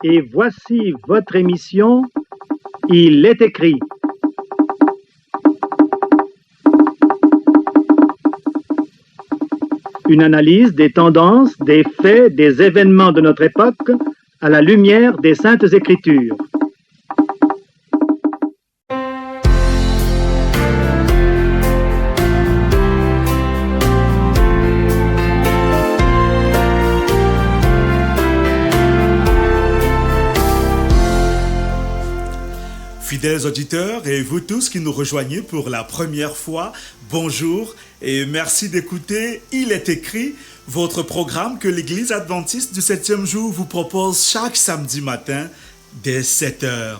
Et voici votre émission Il est écrit. Une analyse des tendances, des faits, des événements de notre époque à la lumière des Saintes Écritures. Fidèles auditeurs et vous tous qui nous rejoignez pour la première fois, bonjour et merci d'écouter Il est écrit, votre programme que l'Église adventiste du 7e jour vous propose chaque samedi matin dès 7h.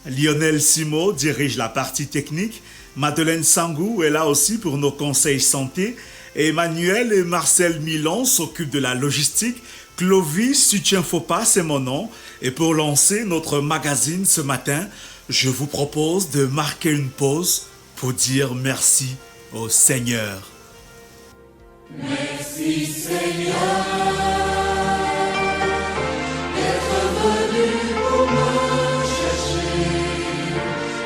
Lionel Simo dirige la partie technique, Madeleine Sangou est là aussi pour nos conseils santé, et Emmanuel et Marcel Milon s'occupent de la logistique. Clovis Sutien-Fopa, c'est mon nom, et pour lancer notre magazine ce matin, je vous propose de marquer une pause pour dire merci au Seigneur. Merci Seigneur d'être venu pour me chercher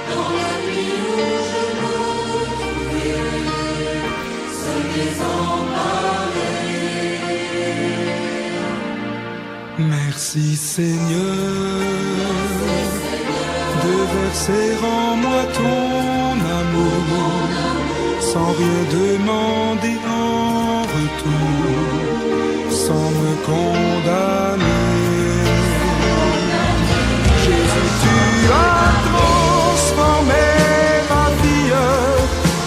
dans la nuit où je me trouvais seul désemparé. Merci Seigneur de verser en moi ton amour, sans rien demander en retour, sans me condamner. Jésus, tu as transformé ma vie,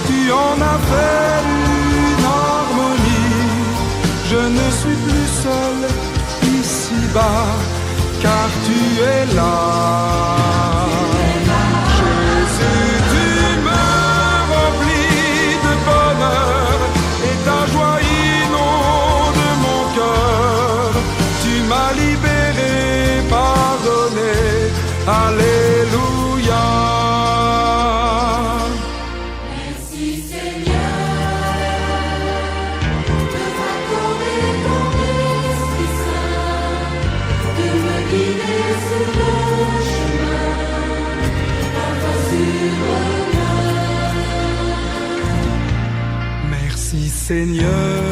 tu en as fait une harmonie. Je ne suis plus seul ici-bas, car tu es là. Alléluia. Merci Seigneur de m'accorder ton Esprit Saint, de me guider sur le chemin d'un facile. Merci Seigneur.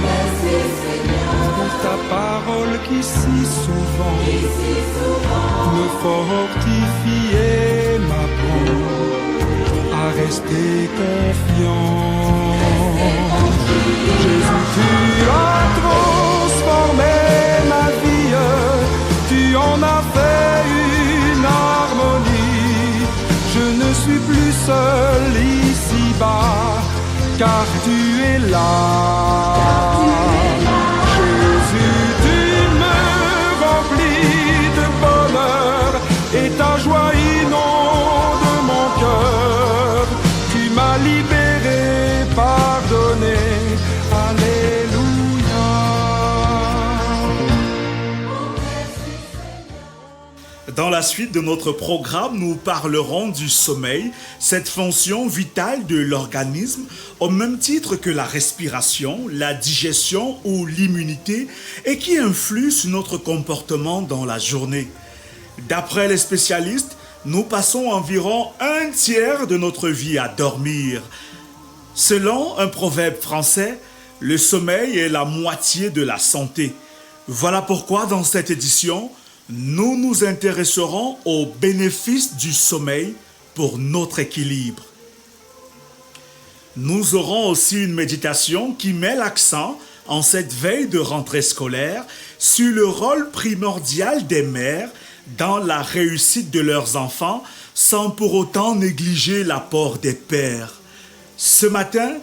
Merci Seigneur pour ta parole qui si souvent me fortifie et m'apprend à rester confiant. Jésus, tu as transformé ma vie, tu en as fait une harmonie. Je ne suis plus seul ici-bas, car tu es là. Et ta joie inonde mon cœur. Tu m'as libéré, pardonné. Alléluia. Dans la suite de notre programme, nous parlerons du sommeil, cette fonction vitale de l'organisme, au même titre que la respiration, la digestion ou l'immunité, et qui influe sur notre comportement dans la journée. D'après les spécialistes, nous passons environ un tiers de notre vie à dormir. Selon un proverbe français, le sommeil est la moitié de la santé. Voilà pourquoi dans cette édition, nous nous intéresserons aux bénéfices du sommeil pour notre équilibre. Nous aurons aussi une méditation qui met l'accent, en cette veille de rentrée scolaire, sur le rôle primordial des mères dans la réussite de leurs enfants, sans pour autant négliger l'apport des pères. Ce matin,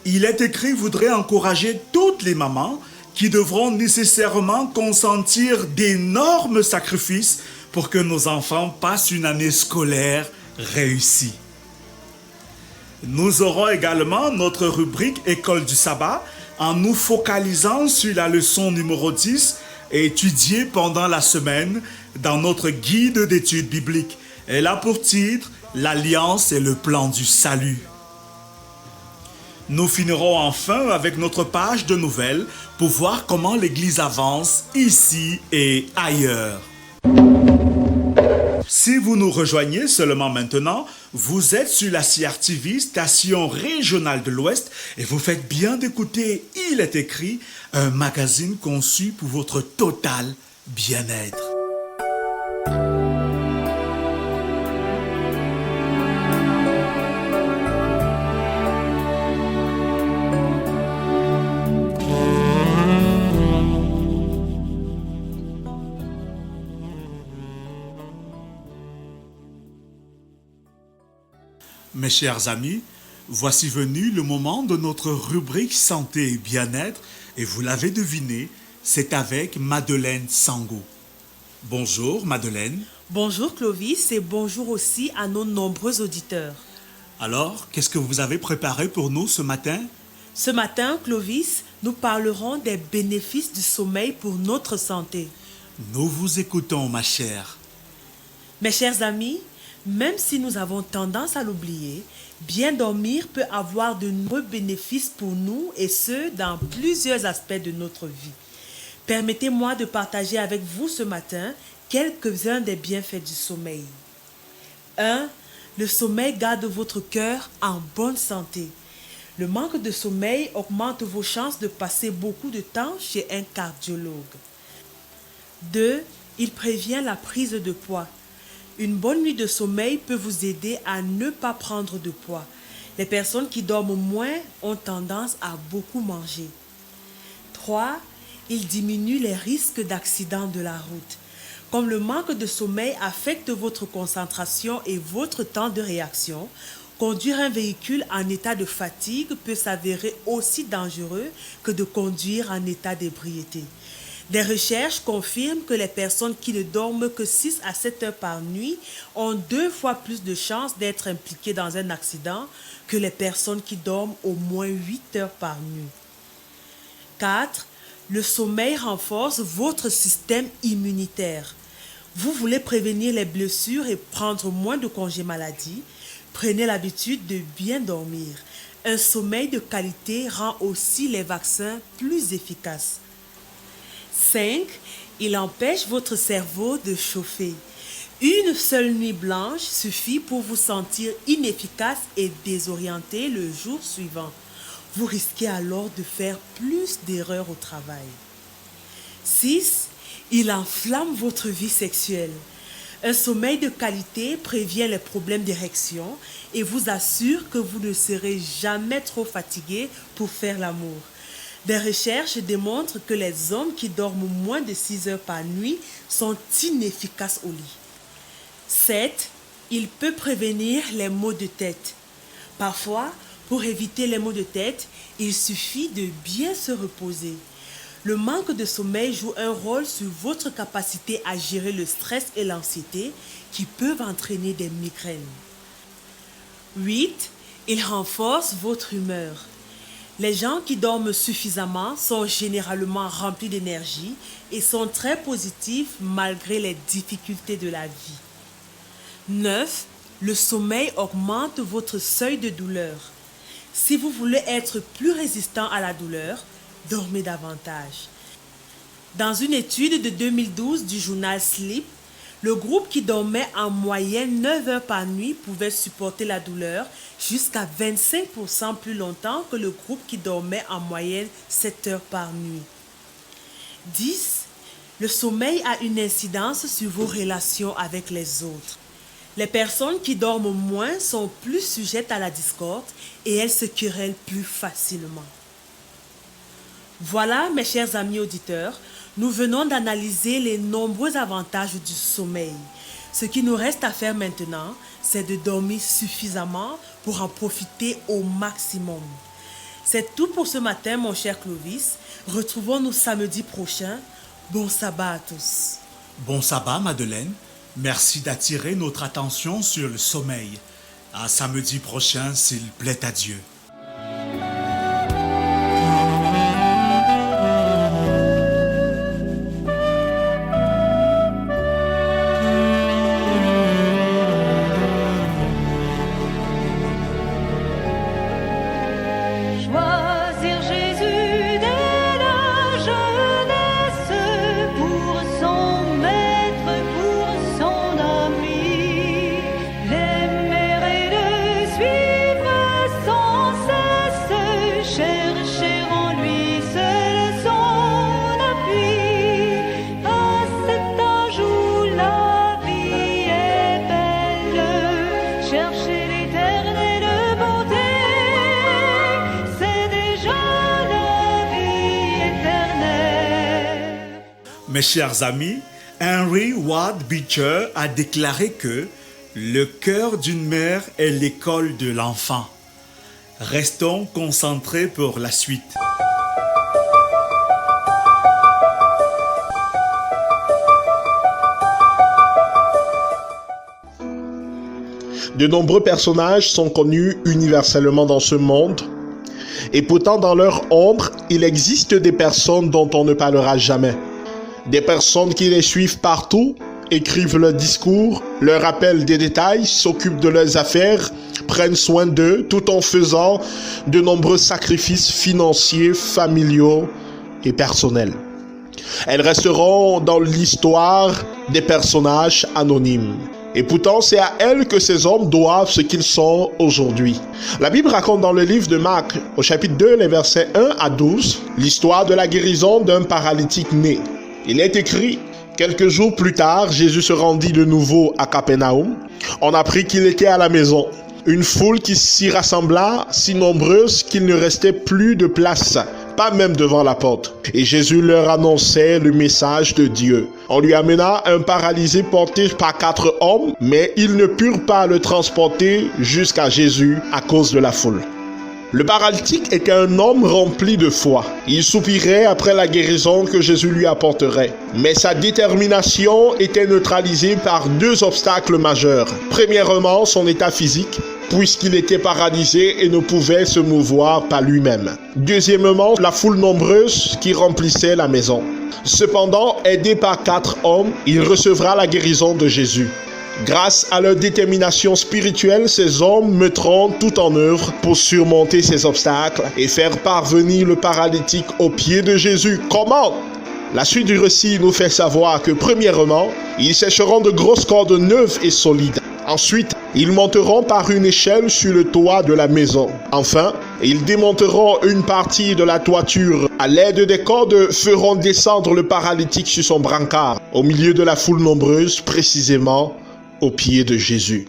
Il est écrit voudrait encourager toutes les mamans qui devront nécessairement consentir d'énormes sacrifices pour que nos enfants passent une année scolaire réussie. Nous aurons également notre rubrique École du sabbat en nous focalisant sur la leçon numéro 10 étudiée pendant la semaine dans notre guide d'études bibliques. Elle a pour titre « L'Alliance et le plan du salut ». Nous finirons enfin avec notre page de nouvelles pour voir comment l'Église avance ici et ailleurs. Si vous nous rejoignez seulement maintenant, vous êtes sur la CRTV, station régionale de l'Ouest, et vous faites bien d'écouter Il est écrit, un magazine conçu pour votre total bien-être. Mes chers amis, voici venu le moment de notre rubrique santé et bien-être et vous l'avez deviné, c'est avec Madeleine Sango. Bonjour Madeleine. Bonjour Clovis et bonjour aussi à nos nombreux auditeurs. Alors, qu'est-ce que vous avez préparé pour nous ce matin? Ce matin, Clovis, nous parlerons des bénéfices du sommeil pour notre santé. Nous vous écoutons ma chère. Mes chers amis, même si nous avons tendance à l'oublier, bien dormir peut avoir de nombreux bénéfices pour nous et ce, dans plusieurs aspects de notre vie. Permettez-moi de partager avec vous ce matin quelques-uns des bienfaits du sommeil. 1. Le sommeil garde votre cœur en bonne santé. Le manque de sommeil augmente vos chances de passer beaucoup de temps chez un cardiologue. 2. Il prévient la prise de poids. Une bonne nuit de sommeil peut vous aider à ne pas prendre de poids. Les personnes qui dorment moins ont tendance à beaucoup manger. 3. Il diminue les risques d'accidents de la route. Comme le manque de sommeil affecte votre concentration et votre temps de réaction, conduire un véhicule en état de fatigue peut s'avérer aussi dangereux que de conduire en état d'ébriété. Des recherches confirment que les personnes qui ne dorment que 6 à 7 heures par nuit ont 2 fois plus de chances d'être impliquées dans un accident que les personnes qui dorment au moins 8 heures par nuit. 4. Le sommeil renforce votre système immunitaire. Vous voulez prévenir les blessures et prendre moins de congés maladie? Prenez l'habitude de bien dormir. Un sommeil de qualité rend aussi les vaccins plus efficaces. 5. Il empêche votre cerveau de chauffer. Une seule nuit blanche suffit pour vous sentir inefficace et désorienté le jour suivant. Vous risquez alors de faire plus d'erreurs au travail. 6. Il enflamme votre vie sexuelle. Un sommeil de qualité prévient les problèmes d'érection et vous assure que vous ne serez jamais trop fatigué pour faire l'amour. Des recherches démontrent que les hommes qui dorment moins de 6 heures par nuit sont inefficaces au lit. 7. Il peut prévenir les maux de tête. Parfois, pour éviter les maux de tête, il suffit de bien se reposer. Le manque de sommeil joue un rôle sur votre capacité à gérer le stress et l'anxiété qui peuvent entraîner des migraines. 8. Il renforce votre humeur. Les gens qui dorment suffisamment sont généralement remplis d'énergie et sont très positifs malgré les difficultés de la vie. 9. Le sommeil augmente votre seuil de douleur. Si vous voulez être plus résistant à la douleur, dormez davantage. Dans une étude de 2012 du journal Sleep, le groupe qui dormait en moyenne 9 heures par nuit pouvait supporter la douleur jusqu'à 25% plus longtemps que le groupe qui dormait en moyenne 7 heures par nuit. 10. Le sommeil a une incidence sur vos relations avec les autres. Les personnes qui dorment moins sont plus sujettes à la discorde et elles se querellent plus facilement. Voilà, mes chers amis auditeurs, nous venons d'analyser les nombreux avantages du sommeil. Ce qui nous reste à faire maintenant, c'est de dormir suffisamment pour en profiter au maximum. C'est tout pour ce matin, mon cher Clovis. Retrouvons-nous samedi prochain. Bon sabbat à tous. Bon sabbat Madeleine. Merci d'attirer notre attention sur le sommeil. À samedi prochain, s'il plaît à Dieu. Choisir Jésus dès la jeunesse pour son maître, pour son ami. Mes chers amis, Henry Ward Beecher a déclaré que le cœur d'une mère est l'école de l'enfant. Restons concentrés pour la suite. De nombreux personnages sont connus universellement dans ce monde, et pourtant dans leur ombre, il existe des personnes dont on ne parlera jamais. Des personnes qui les suivent partout, écrivent leurs discours, leur rappellent des détails, s'occupent de leurs affaires, prennent soin d'eux, tout en faisant de nombreux sacrifices financiers, familiaux et personnels. Elles resteront dans l'histoire des personnages anonymes. Et pourtant, c'est à elles que ces hommes doivent ce qu'ils sont aujourd'hui. La Bible raconte dans le livre de Marc, au chapitre 2, les versets 1 à 12, l'histoire de la guérison d'un paralytique né. Il est écrit: quelques jours plus tard, Jésus se rendit de nouveau à Capernaum. On apprit qu'il était à la maison. Une foule qui s'y rassembla, si nombreuse qu'il ne restait plus de place, pas même devant la porte. Et Jésus leur annonçait le message de Dieu. On lui amena un paralysé porté par 4 hommes, mais ils ne purent pas le transporter jusqu'à Jésus à cause de la foule. Le paralytique était un homme rempli de foi. Il soupirait après la guérison que Jésus lui apporterait. Mais sa détermination était neutralisée par 2 obstacles majeurs. Premièrement, son état physique, puisqu'il était paralysé et ne pouvait se mouvoir par lui-même. Deuxièmement, la foule nombreuse qui remplissait la maison. Cependant, aidé par 4 hommes, il recevra la guérison de Jésus. Grâce à leur détermination spirituelle, ces hommes mettront tout en œuvre pour surmonter ces obstacles et faire parvenir le paralytique aux pieds de Jésus. Comment? La suite du récit nous fait savoir que premièrement, ils sécheront de grosses cordes neuves et solides. Ensuite, ils monteront par une échelle sur le toit de la maison. Enfin, ils démonteront une partie de la toiture. À l'aide des cordes, feront descendre le paralytique sur son brancard, au milieu de la foule nombreuse, précisément aux pieds de Jésus.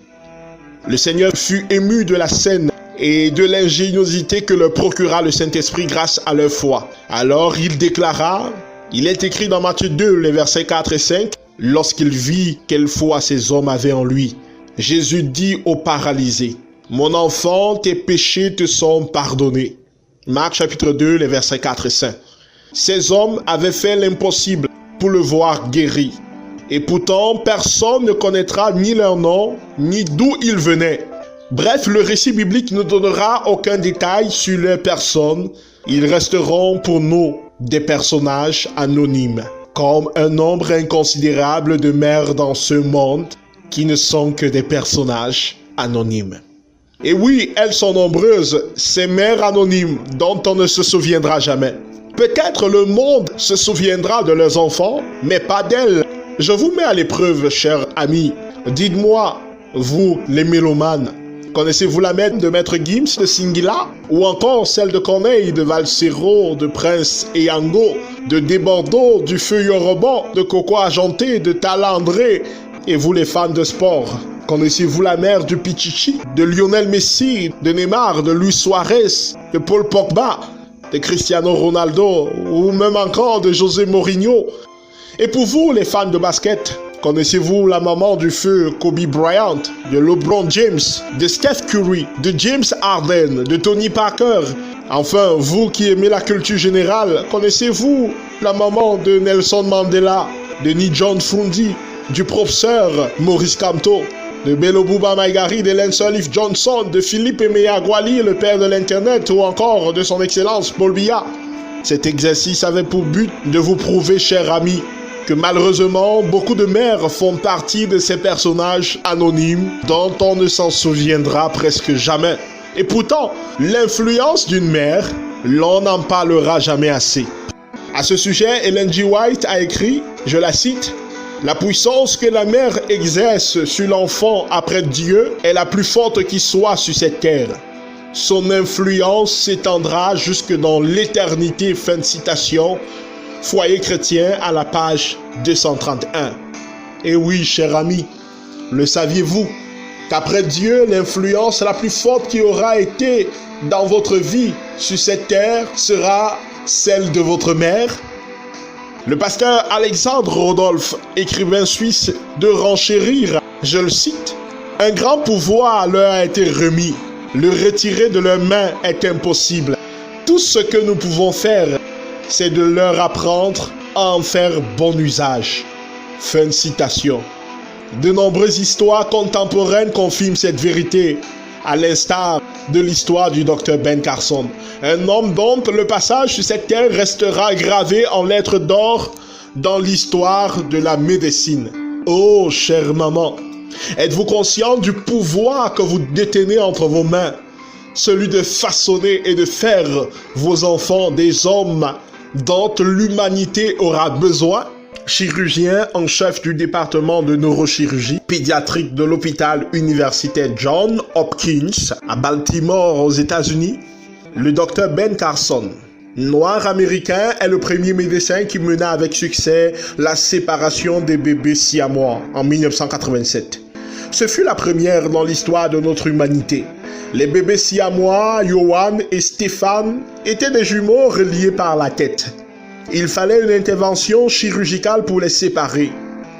Le Seigneur fut ému de la scène et de l'ingéniosité que leur procura le Saint-Esprit grâce à leur foi. Alors il déclara, il est écrit dans Matthieu 2, les versets 4 et 5, lorsqu'il vit quelle foi ces hommes avaient en lui, Jésus dit au paralysé, « Mon enfant, tes péchés te sont pardonnés. » Marc chapitre 2, les versets 4 et 5. Ces hommes avaient fait l'impossible pour le voir guéri. Et pourtant, personne ne connaîtra ni leur nom, ni d'où ils venaient. Bref, le récit biblique ne donnera aucun détail sur leur personne. Ils resteront pour nous des personnages anonymes, comme un nombre inconsidérable de mères dans ce monde qui ne sont que des personnages anonymes. Et oui, elles sont nombreuses, ces mères anonymes dont on ne se souviendra jamais. Peut-être le monde se souviendra de leurs enfants, mais pas d'elles. Je vous mets à l'épreuve, chers amis. Dites-moi, vous, les mélomanes, connaissez-vous la mère de Maître Gims de Singila? Ou encore celle de Corneille, de Valsero, de Prince et Yango, de Desbordeaux, du Feu Yorobo, de Coco Argenté, de Tala André? Et vous, les fans de sport, connaissez-vous la mère du Pichichi, de Lionel Messi, de Neymar, de Luis Suarez, de Paul Pogba, de Cristiano Ronaldo, ou même encore de José Mourinho? Et pour vous, les fans de basket, connaissez-vous la maman du feu Kobe Bryant, de LeBron James, de Steph Curry, de James Harden, de Tony Parker? Enfin, vous qui aimez la culture générale, connaissez-vous la maman de Nelson Mandela, de Ni John Fundi, du professeur Maurice Kamto, de Bello Bouba Maigari, de Lance Olive Johnson, de Philippe Emeagwali, le père de l'Internet, ou encore de son excellence Paul Biya? Cet exercice avait pour but de vous prouver, chers amis, que malheureusement, beaucoup de mères font partie de ces personnages anonymes dont on ne s'en souviendra presque jamais. Et pourtant, l'influence d'une mère, l'on n'en parlera jamais assez. À ce sujet, Ellen G. White a écrit, je la cite, « La puissance que la mère exerce sur l'enfant après Dieu est la plus forte qui soit sur cette terre. Son influence s'étendra jusque dans l'éternité. » Fin de citation. Foyer chrétien à la page 231. Et oui, chers amis, le saviez-vous qu'après Dieu, l'influence la plus forte qui aura été dans votre vie sur cette terre sera celle de votre mère? Le pasteur Alexandre Rodolphe, écrivain suisse, de renchérir, je le cite, « Un grand pouvoir leur a été remis. Le retirer de leurs mains est impossible. Tout ce que nous pouvons faire, c'est de leur apprendre à en faire bon usage. » Fin de citation. De nombreuses histoires contemporaines confirment cette vérité, à l'instar de l'histoire du Dr Ben Carson. Un homme dont le passage sur cette terre restera gravé en lettres d'or dans l'histoire de la médecine. Oh, chère maman, êtes-vous conscient du pouvoir que vous détenez entre vos mains, celui de façonner et de faire vos enfants des hommes dont l'humanité aura besoin? Chirurgien en chef du département de neurochirurgie pédiatrique de l'hôpital universitaire John Hopkins à Baltimore aux États-Unis, le Dr Ben Carson, noir américain, est le premier médecin qui mena avec succès la séparation des bébés siamois en 1987. Ce fut la première dans l'histoire de notre humanité. Les bébés siamois, Johan et Stéphane, étaient des jumeaux reliés par la tête. Il fallait une intervention chirurgicale pour les séparer.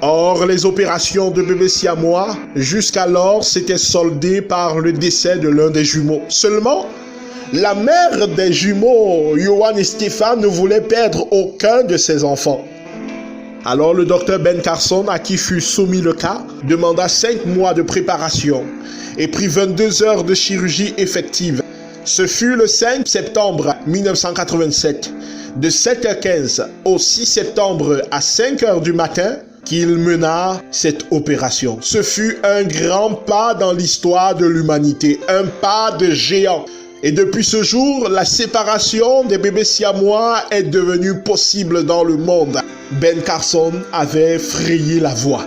Or, les opérations de bébés siamois, jusqu'alors, s'étaient soldées par le décès de l'un des jumeaux. Seulement, la mère des jumeaux, Johan et Stéphane, ne voulait perdre aucun de ses enfants. Alors, le docteur Ben Carson, à qui fut soumis le cas, demanda 5 mois de préparation et prit 22 heures de chirurgie effective. Ce fut le 5 septembre 1987, de 7h15 au 6 septembre à 5h du matin, qu'il mena cette opération. Ce fut un grand pas dans l'histoire de l'humanité, un pas de géant. Et depuis ce jour, la séparation des bébés siamois est devenue possible dans le monde. Ben Carson avait frayé la voie.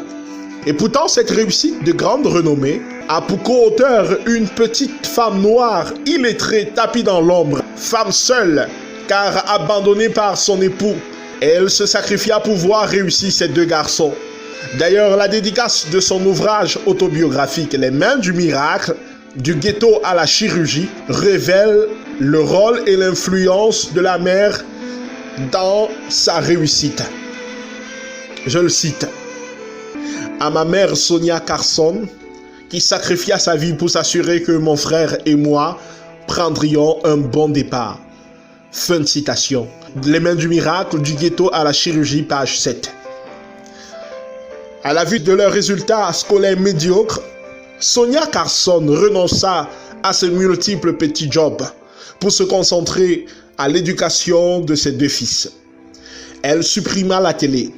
Et pourtant, cette réussite de grande renommée a pour co-auteur une petite femme noire, illettrée, tapie dans l'ombre, femme seule, car abandonnée par son époux. Elle se sacrifia pour voir réussir ses 2 garçons. D'ailleurs, la dédicace de son ouvrage autobiographique « Les mains du miracle » du ghetto à la chirurgie révèle le rôle et l'influence de la mère dans sa réussite. Je le cite. « À ma mère Sonia Carson, qui sacrifia sa vie pour s'assurer que mon frère et moi prendrions un bon départ. » Fin de citation. Les mains du miracle, du ghetto à la chirurgie, page 7. À la vue de leurs résultats scolaires médiocres, Sonia Carson renonça à ses multiples petits jobs pour se concentrer à l'éducation de ses 2 fils. Elle supprima la télé,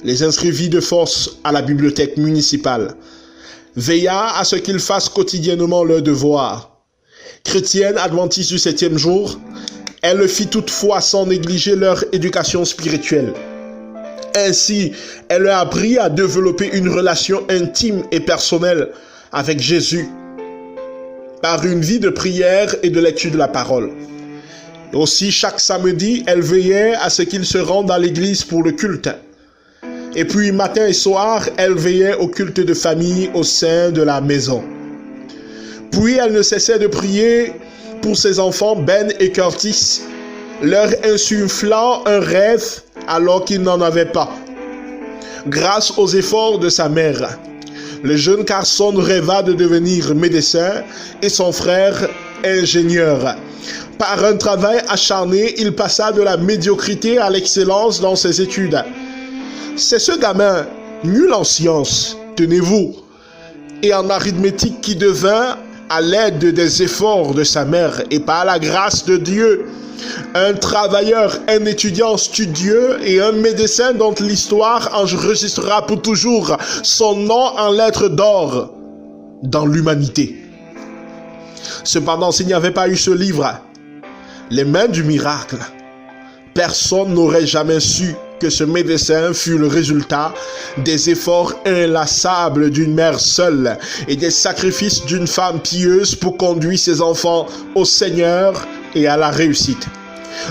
les inscrivit de force à la bibliothèque municipale, veilla à ce qu'ils fassent quotidiennement leurs devoirs. Chrétienne adventiste du 7e jour, elle le fit toutefois sans négliger leur éducation spirituelle. Ainsi, elle leur apprit à développer une relation intime et personnelle avec Jésus par une vie de prière et de lecture de la parole. Aussi, chaque samedi, elle veillait à ce qu'ils se rendent à l'église pour le culte. Et puis, matin et soir, elle veillait au culte de famille au sein de la maison. Puis, elle ne cessait de prier pour ses enfants Ben et Curtis, leur insufflant un rêve alors qu'ils n'en avaient pas. Grâce aux efforts de sa mère, le jeune Carson rêva de devenir médecin et son frère ingénieur. Par un travail acharné, il passa de la médiocrité à l'excellence dans ses études. C'est ce gamin, nul en sciences, tenez-vous, et en arithmétique qui devint, à l'aide des efforts de sa mère et par la grâce de Dieu, un travailleur, un étudiant studieux et un médecin dont l'histoire enregistrera pour toujours son nom en lettres d'or dans l'humanité. Cependant, s'il n'y avait pas eu ce livre, Les mains du miracle, personne n'aurait jamais su que ce médecin fut le résultat des efforts inlassables d'une mère seule et des sacrifices d'une femme pieuse pour conduire ses enfants au Seigneur et à la réussite.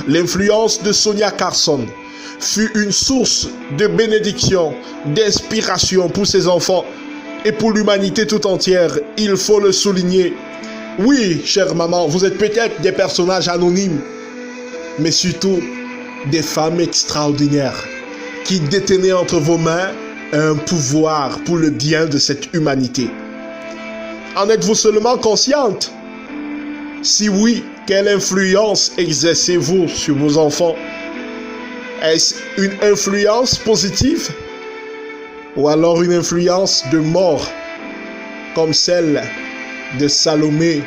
L'influence de Sonia Carson fut une source de bénédiction, d'inspiration pour ses enfants et pour l'humanité tout entière, il faut le souligner. Oui, chère maman, vous êtes peut-être des personnages anonymes, mais surtout des femmes extraordinaires. qui détenez entre vos mains un pouvoir pour le bien de cette humanité. En êtes-vous seulement consciente? Si oui, quelle influence exercez-vous sur vos enfants? Est-ce une influence positive ou alors une influence de mort, comme celle de Salomé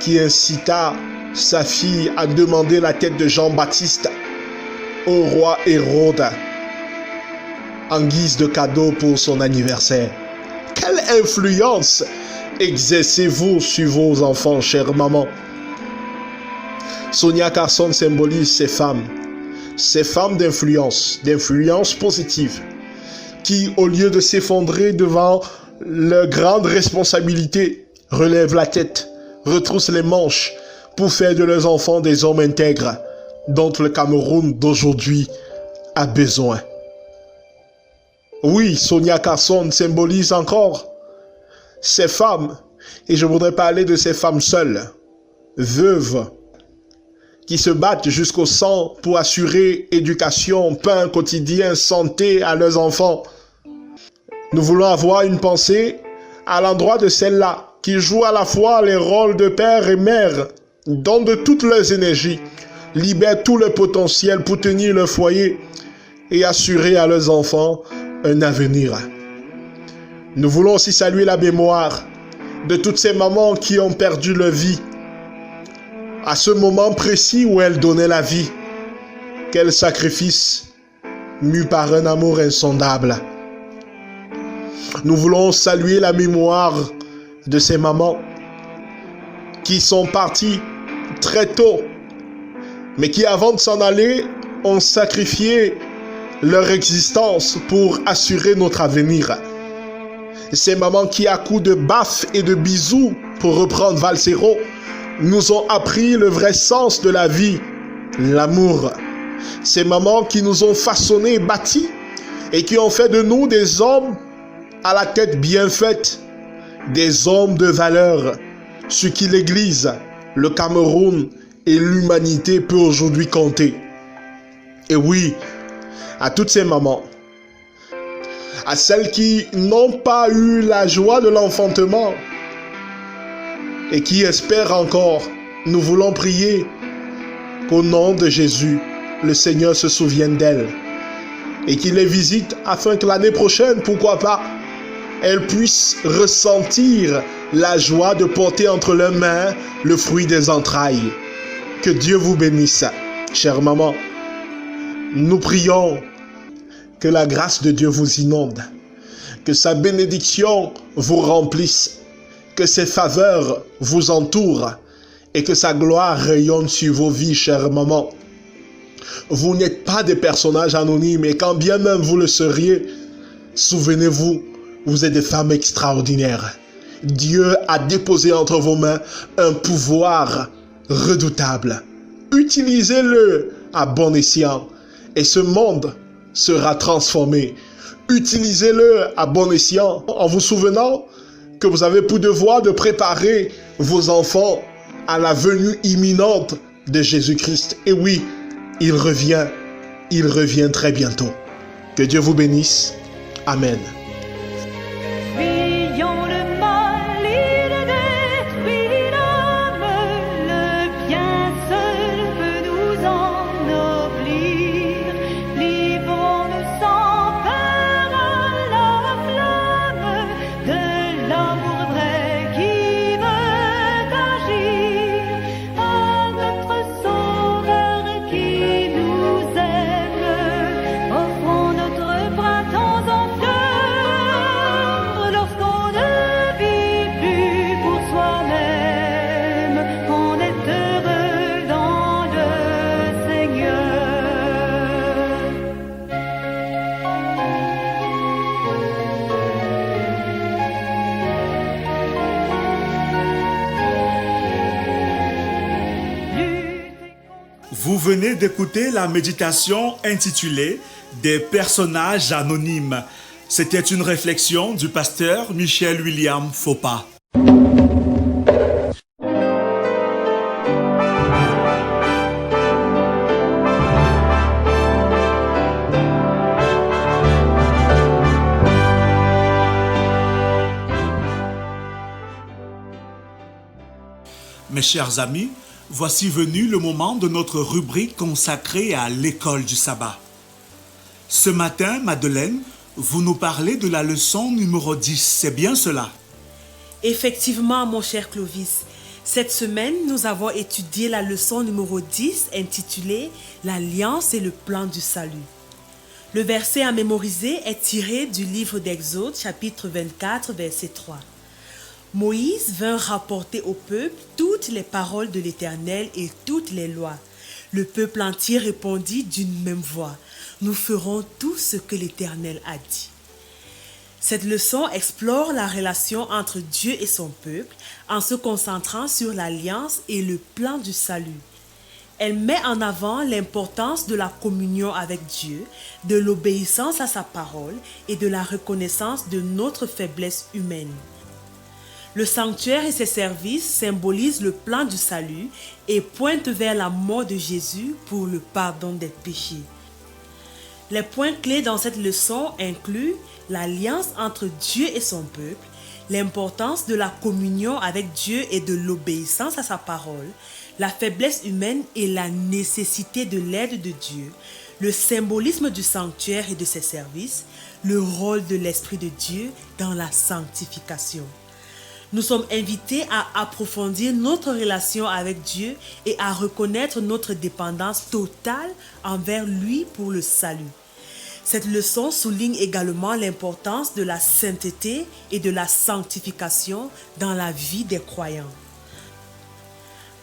qui incita sa fille à demander la tête de Jean-Baptiste au roi Hérode en guise de cadeau pour son anniversaire? Quelle influence exercez-vous sur vos enfants, chère maman? Sonia Carson symbolise ces femmes d'influence positive, qui, au lieu de s'effondrer devant leurs grandes responsabilités, relèvent la tête, retroussent les manches pour faire de leurs enfants des hommes intègres dont le Cameroun d'aujourd'hui a besoin. Oui, Sonia Carson symbolise encore ces femmes, et je voudrais parler de ces femmes seules, veuves, qui se battent jusqu'au sang pour assurer éducation, pain quotidien, santé à leurs enfants. Nous voulons avoir une pensée à l'endroit de celles-là qui jouent à la fois les rôles de père et mère, donnent de toutes leurs énergies, libèrent tout le potentiel pour tenir leur foyer et assurer à leurs enfants un avenir. Nous voulons aussi saluer la mémoire de toutes ces mamans qui ont perdu leur vie à ce moment précis où elles donnaient la vie. Quel sacrifice mu par un amour insondable. Nous voulons saluer la mémoire de ces mamans qui sont parties très tôt, mais qui avant de s'en aller ont sacrifié leur existence pour assurer notre avenir. Ces mamans qui, à coups de baffes et de bisous, pour reprendre Valsero, nous ont appris le vrai sens de la vie, l'amour. Ces mamans qui nous ont façonnés, bâtis, et qui ont fait de nous des hommes à la tête bien faite, des hommes de valeur, sur qui l'Église, le Cameroun et l'humanité peut aujourd'hui compter. Et oui, à toutes ces mamans, à celles qui n'ont pas eu la joie de l'enfantement et qui espèrent encore, nous voulons prier qu'au nom de Jésus, le Seigneur se souvienne d'elles et qu'il les visite afin que l'année prochaine, pourquoi pas, elles puissent ressentir la joie de porter entre leurs mains le fruit des entrailles. Que Dieu vous bénisse, chère maman. Nous prions que la grâce de Dieu vous inonde, que sa bénédiction vous remplisse, que ses faveurs vous entourent et que sa gloire rayonne sur vos vies, chère maman. Vous n'êtes pas des personnages anonymes et quand bien même vous le seriez, souvenez-vous, vous êtes des femmes extraordinaires. Dieu a déposé entre vos mains un pouvoir redoutable. Utilisez-le à bon escient et ce monde sera transformé. Utilisez-le à bon escient en vous souvenant que vous avez pour devoir de préparer vos enfants à la venue imminente de Jésus-Christ. Et oui, il revient très bientôt. Que Dieu vous bénisse. Amen. Fuyons le mal, il détruit l'homme, le bien seul peut nous ennoblir. Livrons-nous sans peur à la flamme de l'amour vrai qui veut agir, à notre Sauveur qui nous aime. Offrons notre printemps en fleurs. Vous venez d'écouter la méditation intitulée « Des personnages anonymes ». C'était une réflexion du pasteur Michel William Fopa. Mes chers amis, voici venu le moment de notre rubrique consacrée à l'école du sabbat. Ce matin, Madeleine, vous nous parlez de la leçon numéro 10, c'est bien cela? Effectivement, mon cher Clovis, cette semaine, nous avons étudié la leçon numéro 10 intitulée « L'Alliance et le plan du salut ». Le verset à mémoriser est tiré du livre d'Exode, chapitre 24, verset 3. Moïse vint rapporter au peuple toutes les paroles de l'Éternel et toutes les lois. Le peuple entier répondit d'une même voix, « Nous ferons tout ce que l'Éternel a dit ». Cette leçon explore la relation entre Dieu et son peuple en se concentrant sur l'alliance et le plan du salut. Elle met en avant l'importance de la communion avec Dieu, de l'obéissance à sa parole et de la reconnaissance de notre faiblesse humaine. Le sanctuaire et ses services symbolisent le plan du salut et pointent vers la mort de Jésus pour le pardon des péchés. Les points clés dans cette leçon incluent l'alliance entre Dieu et son peuple, l'importance de la communion avec Dieu et de l'obéissance à sa parole, la faiblesse humaine et la nécessité de l'aide de Dieu, le symbolisme du sanctuaire et de ses services, le rôle de l'Esprit de Dieu dans la sanctification. Nous sommes invités à approfondir notre relation avec Dieu et à reconnaître notre dépendance totale envers lui pour le salut. Cette leçon souligne également l'importance de la sainteté et de la sanctification dans la vie des croyants.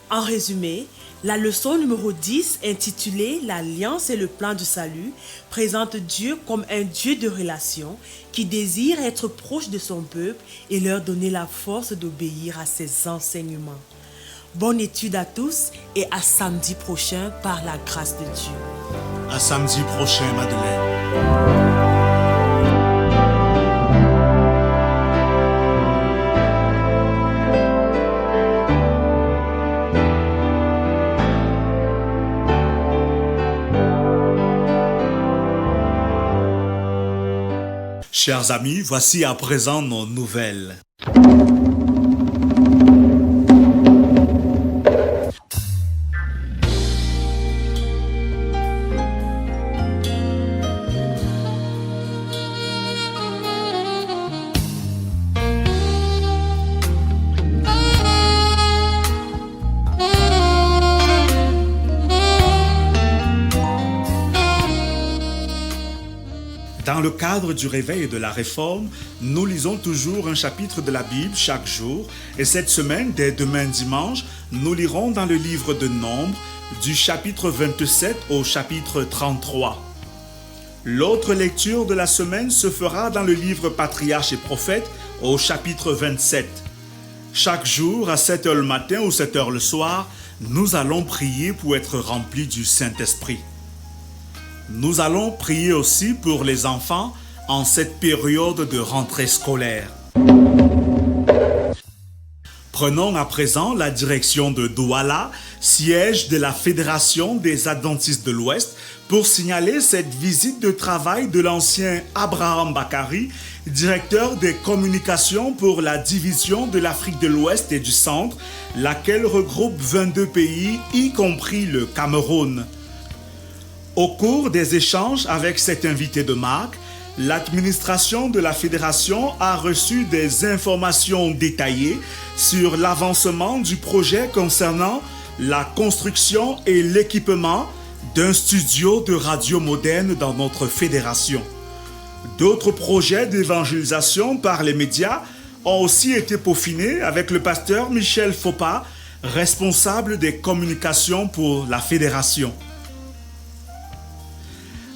En résumé, la leçon numéro 10, intitulée « L'Alliance et le plan du salut », présente Dieu comme un Dieu de relation qui désire être proche de son peuple et leur donner la force d'obéir à ses enseignements. Bonne étude à tous et à samedi prochain par la grâce de Dieu. À samedi prochain, Madeleine. Chers amis, voici à présent nos nouvelles. Dans le cadre du réveil et de la réforme, nous lisons toujours un chapitre de la Bible chaque jour et cette semaine, dès demain dimanche, nous lirons dans le livre de Nombres du chapitre 27 au chapitre 33. L'autre lecture de la semaine se fera dans le livre Patriarches et Prophètes au chapitre 27. Chaque jour, à 7h le matin ou 7h le soir, nous allons prier pour être remplis du Saint-Esprit. Nous allons prier aussi pour les enfants en cette période de rentrée scolaire. Prenons à présent la direction de Douala, siège de la Fédération des Adventistes de l'Ouest, pour signaler cette visite de travail de l'ancien Abraham Bakari, directeur des communications pour la division de l'Afrique de l'Ouest et du Centre, laquelle regroupe 22 pays, y compris le Cameroun. Au cours des échanges avec cet invité de marque, l'administration de la fédération a reçu des informations détaillées sur l'avancement du projet concernant la construction et l'équipement d'un studio de radio moderne dans notre fédération. D'autres projets d'évangélisation par les médias ont aussi été peaufinés avec le pasteur Michel Fopa, responsable des communications pour la fédération.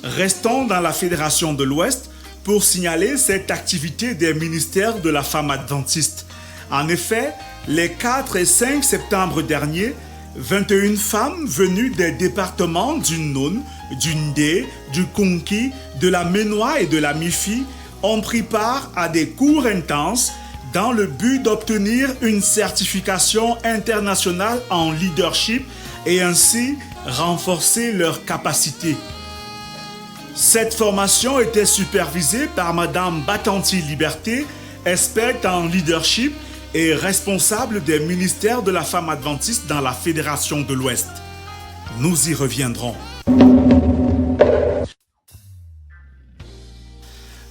Restons dans la Fédération de l'Ouest pour signaler cette activité des ministères de la femme adventiste. En effet, les 4 et 5 septembre dernier, 21 femmes venues des départements du Noun, du Ndé, du Konki, de la Ménois et de la Mifi ont pris part à des cours intenses dans le but d'obtenir une certification internationale en leadership et ainsi renforcer leurs capacités. Cette formation était supervisée par Madame Batanti Liberté, experte en leadership et responsable des ministères de la femme adventiste dans la Fédération de l'Ouest. Nous y reviendrons.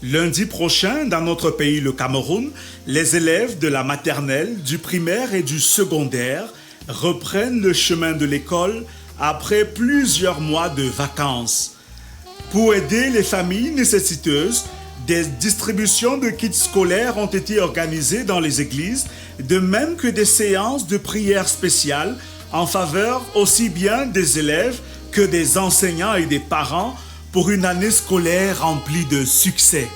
Lundi prochain, dans notre pays, le Cameroun, les élèves de la maternelle, du primaire et du secondaire reprennent le chemin de l'école après plusieurs mois de vacances. Pour aider les familles nécessiteuses, des distributions de kits scolaires ont été organisées dans les églises, de même que des séances de prière spéciales en faveur aussi bien des élèves que des enseignants et des parents pour une année scolaire remplie de succès.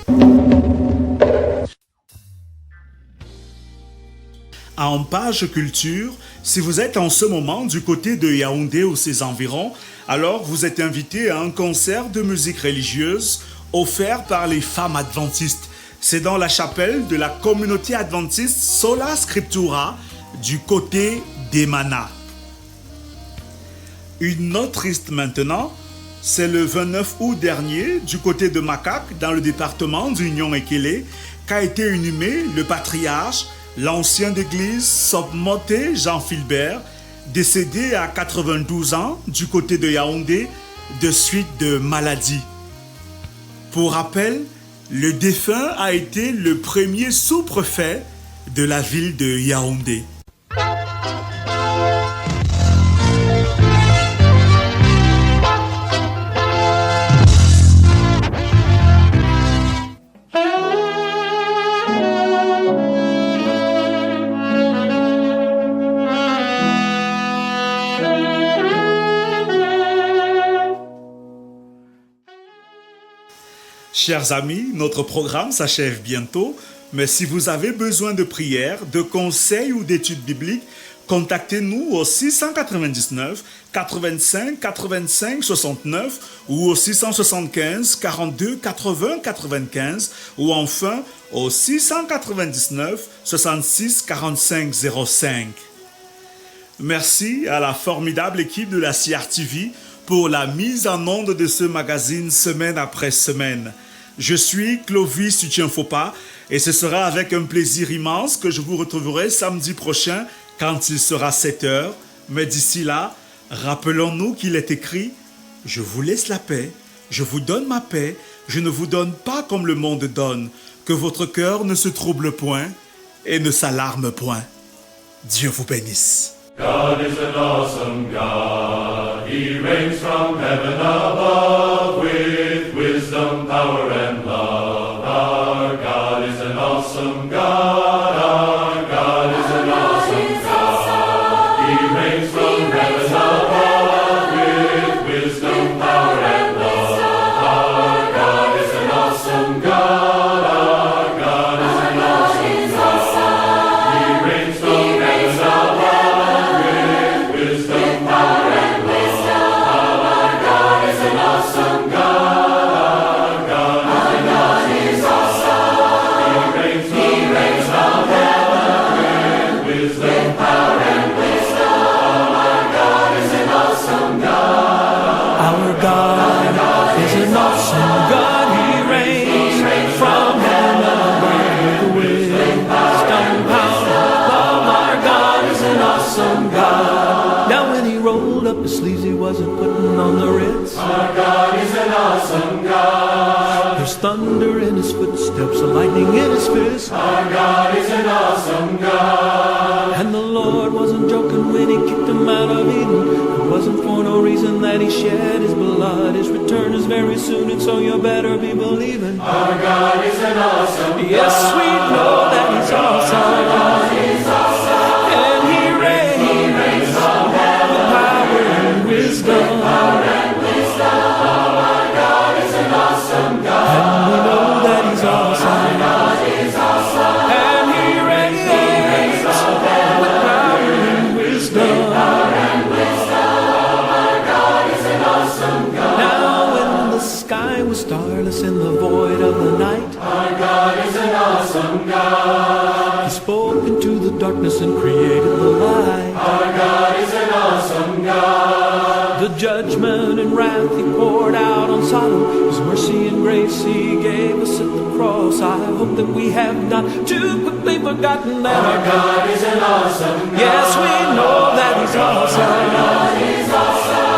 En page culture, si vous êtes en ce moment du côté de Yaoundé ou ses environs, alors vous êtes invité à un concert de musique religieuse offert par les femmes adventistes. C'est dans la chapelle de la communauté adventiste Sola Scriptura du côté d'Emana. Une note triste maintenant, c'est le 29 août dernier, du côté de Makak, dans le département d'Union Ekele, qu'a été inhumé le patriarche, l'ancien d'église Sobmote Jean Philbert, décédé à 92 ans du côté de Yaoundé de suite de maladie. Pour rappel, le défunt a été le premier sous-préfet de la ville de Yaoundé. Chers amis, notre programme s'achève bientôt, mais si vous avez besoin de prières, de conseils ou d'études bibliques, contactez-nous au 699 85 85 69 ou au 675 42 80 95 ou enfin au 699 66 45 05. Merci à la formidable équipe de la CRTV pour la mise en onde de ce magazine semaine après semaine. Je suis Clovis Utienfopa et ce sera avec un plaisir immense que je vous retrouverai samedi prochain quand il sera 7h. Mais d'ici là, rappelons-nous qu'il est écrit « Je vous laisse la paix, je vous donne ma paix, je ne vous donne pas comme le monde donne, que votre cœur ne se trouble point et ne s'alarme point. » Dieu vous bénisse. God is an awesome God. He reigns from heaven above with wisdom, power, and love. Our God is an awesome God. Our God is an awesome God. He reigns from heaven above with wisdom, power, and love. Our God is an awesome God. Our God is an awesome God. He reigns from heaven above. Sleeves he wasn't putting on the Ritz. Our God is an awesome God. There's thunder in his footsteps, lightning in his fist. Our God is an awesome God. And the Lord wasn't joking when he kicked him out of Eden. It wasn't for no reason that he shed his blood. His return is very soon, and so you better be believing. Our God is an awesome God. Yes, we know that he's awesome. Our God is awesome. And he reigns from heaven with power and wisdom. Power and wisdom. Our God is an awesome God. And we know that he's awesome. Our God is awesome. And he reigns from heaven with power and wisdom. Power and wisdom. Our God is an awesome God. Now when the sky was starless in the void of the night, our God is an awesome God. He spoke into the darkness and created the light. Our God is an awesome God. The judgment and wrath he poured out on Sodom, his mercy and grace he gave us at the cross. cross. I hope that we have not too quickly forgotten that Our God is an awesome God. yes, we know that He's awesome. God is awesome.